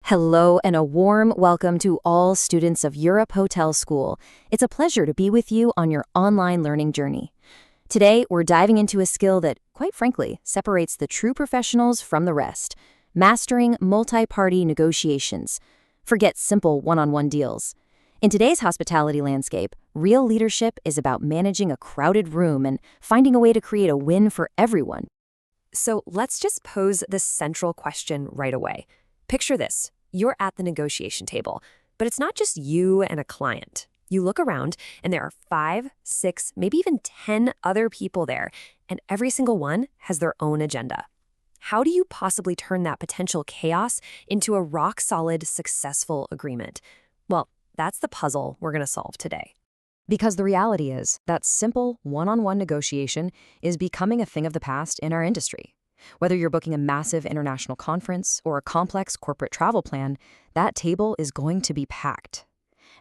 Hello and a warm welcome to all students of Europe Hotel School. It's a pleasure to be with you on your online learning journey. Today, we're diving into a skill that, quite frankly, separates the true professionals from the rest: mastering multi-party negotiations. Forget simple one-on-one deals. In today's hospitality landscape, real leadership is about managing a crowded room and finding a way to create a win for everyone. So let's just pose the central question right away. Picture this. You're at the negotiation table, but it's not just you and a client. You look around and there are 5, 6, maybe even 10 other people there, and every single one has their own agenda. How do you possibly turn that potential chaos into a rock-solid, successful agreement? Well, that's the puzzle we're going to solve today. Because the reality is that simple one-on-one negotiation is becoming a thing of the past in our industry. Whether you're booking a massive international conference or a complex corporate travel plan, that table is going to be packed.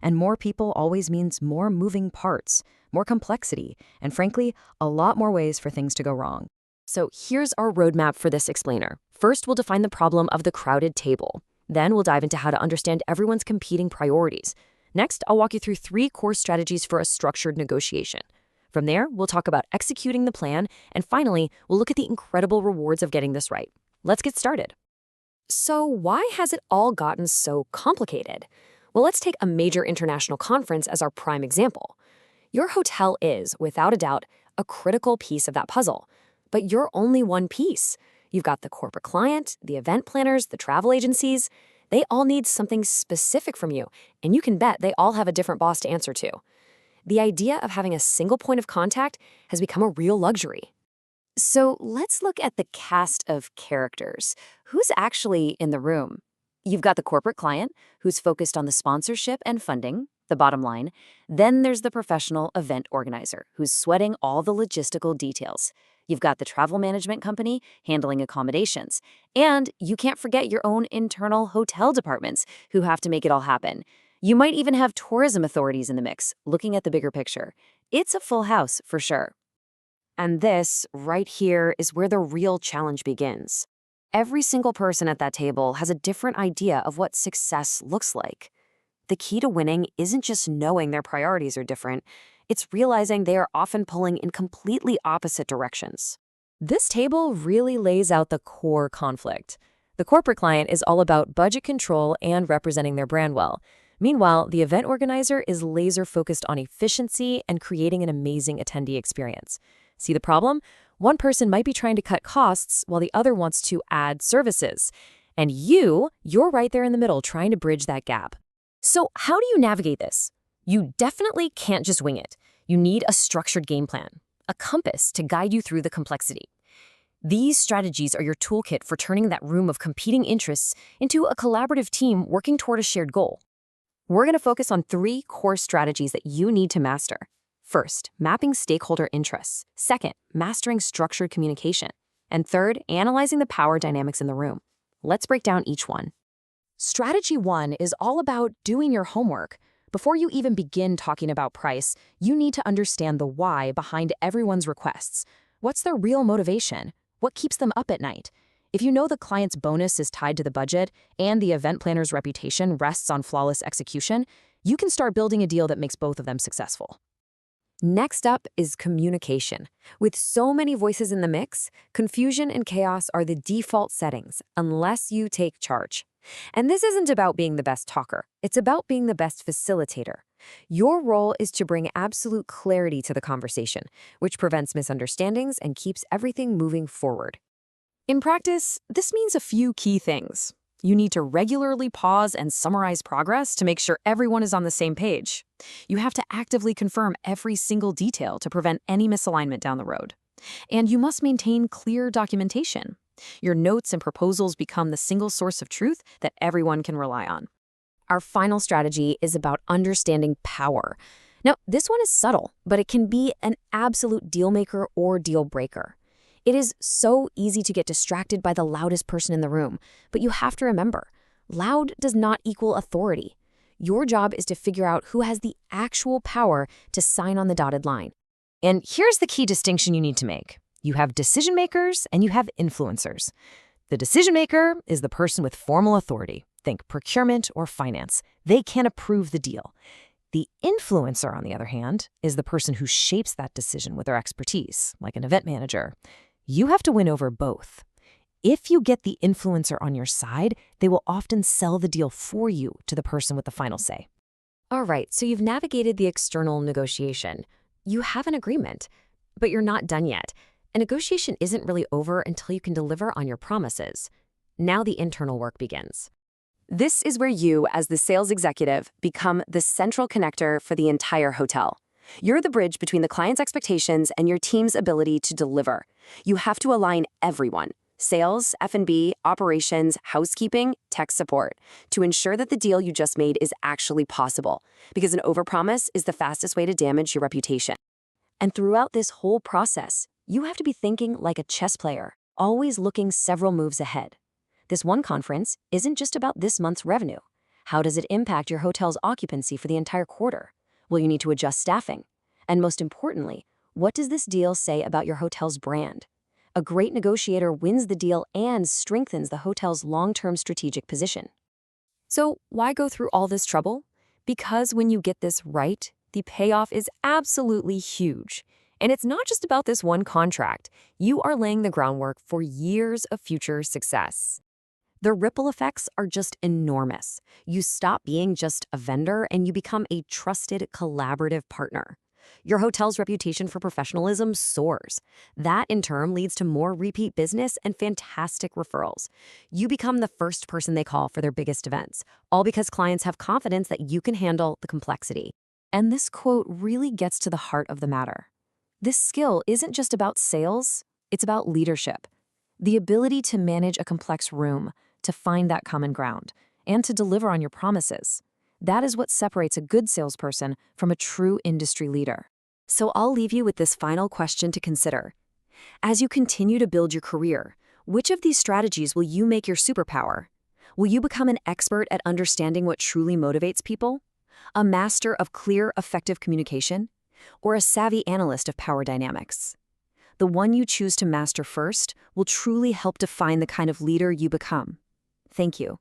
And more people always means more moving parts, more complexity, and frankly, a lot more ways for things to go wrong. So here's our roadmap for this explainer. First, we'll define the problem of the crowded table. Then we'll dive into how to understand everyone's competing priorities. Next, I'll walk you through 3 core strategies for a structured negotiation. From there, we'll talk about executing the plan, and finally, we'll look at the incredible rewards of getting this right. Let's get started. So why has it all gotten so complicated? Well, let's take a major international conference as our prime example. Your hotel is, without a doubt, a critical piece of that puzzle. But you're only one piece. You've got the corporate client, the event planners, the travel agencies. They all need something specific from you, and you can bet they all have a different boss to answer to. The idea of having a single point of contact has become a real luxury. So let's look at the cast of characters. Who's actually in the room? You've got the corporate client, who's focused on the sponsorship and funding, the bottom line. Then there's the professional event organizer, who's sweating all the logistical details. You've got the travel management company handling accommodations. And you can't forget your own internal hotel departments, who have to make it all happen. You might even have tourism authorities in the mix, looking at the bigger picture. It's a full house, for sure. And this, right here, is where the real challenge begins. Every single person at that table has a different idea of what success looks like. The key to winning isn't just knowing their priorities are different, it's realizing they are often pulling in completely opposite directions. This table really lays out the core conflict. The corporate client is all about budget control and representing their brand well. Meanwhile, the event organizer is laser-focused on efficiency and creating an amazing attendee experience. See the problem? One person might be trying to cut costs while the other wants to add services. And you're right there in the middle trying to bridge that gap. So how do you navigate this? You definitely can't just wing it. You need a structured game plan, a compass to guide you through the complexity. These strategies are your toolkit for turning that room of competing interests into a collaborative team working toward a shared goal. We're going to focus on 3 core strategies that you need to master. First, mapping stakeholder interests. Second, mastering structured communication. And third, analyzing the power dynamics in the room. Let's break down each one. Strategy 1 is all about doing your homework. Before you even begin talking about price, you need to understand the why behind everyone's requests. What's their real motivation? What keeps them up at night? If you know the client's bonus is tied to the budget and the event planner's reputation rests on flawless execution, you can start building a deal that makes both of them successful. Next up is communication. With so many voices in the mix, confusion and chaos are the default settings unless you take charge. And this isn't about being the best talker. It's about being the best facilitator. Your role is to bring absolute clarity to the conversation, which prevents misunderstandings and keeps everything moving forward. In practice, this means a few key things. You need to regularly pause and summarize progress to make sure everyone is on the same page. You have to actively confirm every single detail to prevent any misalignment down the road. And you must maintain clear documentation. Your notes and proposals become the single source of truth that everyone can rely on. Our final strategy is about understanding power. Now, this one is subtle, but it can be an absolute deal maker or deal breaker. It is so easy to get distracted by the loudest person in the room, but you have to remember, loud does not equal authority. Your job is to figure out who has the actual power to sign on the dotted line. And here's the key distinction you need to make. You have decision makers and you have influencers. The decision maker is the person with formal authority. Think procurement or finance. They can approve the deal. The influencer, on the other hand, is the person who shapes that decision with their expertise, like an event manager. You have to win over both. If you get the influencer on your side, they will often sell the deal for you to the person with the final say. All right, so you've navigated the external negotiation. You have an agreement, but you're not done yet. A negotiation isn't really over until you can deliver on your promises. Now the internal work begins. This is where you, as the sales executive, become the central connector for the entire hotel. You're the bridge between the client's expectations and your team's ability to deliver. You have to align everyone, sales, F&B, operations, housekeeping, tech support, to ensure that the deal you just made is actually possible, because an overpromise is the fastest way to damage your reputation. And throughout this whole process, you have to be thinking like a chess player, always looking several moves ahead. This one conference isn't just about this month's revenue. How does it impact your hotel's occupancy for the entire quarter? Will you need to adjust staffing? And most importantly, what does this deal say about your hotel's brand? A great negotiator wins the deal and strengthens the hotel's long-term strategic position. So why go through all this trouble? Because when you get this right, the payoff is absolutely huge. And it's not just about this one contract. You are laying the groundwork for years of future success. The ripple effects are just enormous. You stop being just a vendor and you become a trusted, collaborative partner. Your hotel's reputation for professionalism soars. That, in turn, leads to more repeat business and fantastic referrals. You become the first person they call for their biggest events, all because clients have confidence that you can handle the complexity. And this quote really gets to the heart of the matter. This skill isn't just about sales, it's about leadership. The ability to manage a complex room, to find that common ground, and to deliver on your promises. That is what separates a good salesperson from a true industry leader. So I'll leave you with this final question to consider. As you continue to build your career, which of these strategies will you make your superpower? Will you become an expert at understanding what truly motivates people? A master of clear, effective communication? Or a savvy analyst of power dynamics? The one you choose to master first will truly help define the kind of leader you become. Thank you.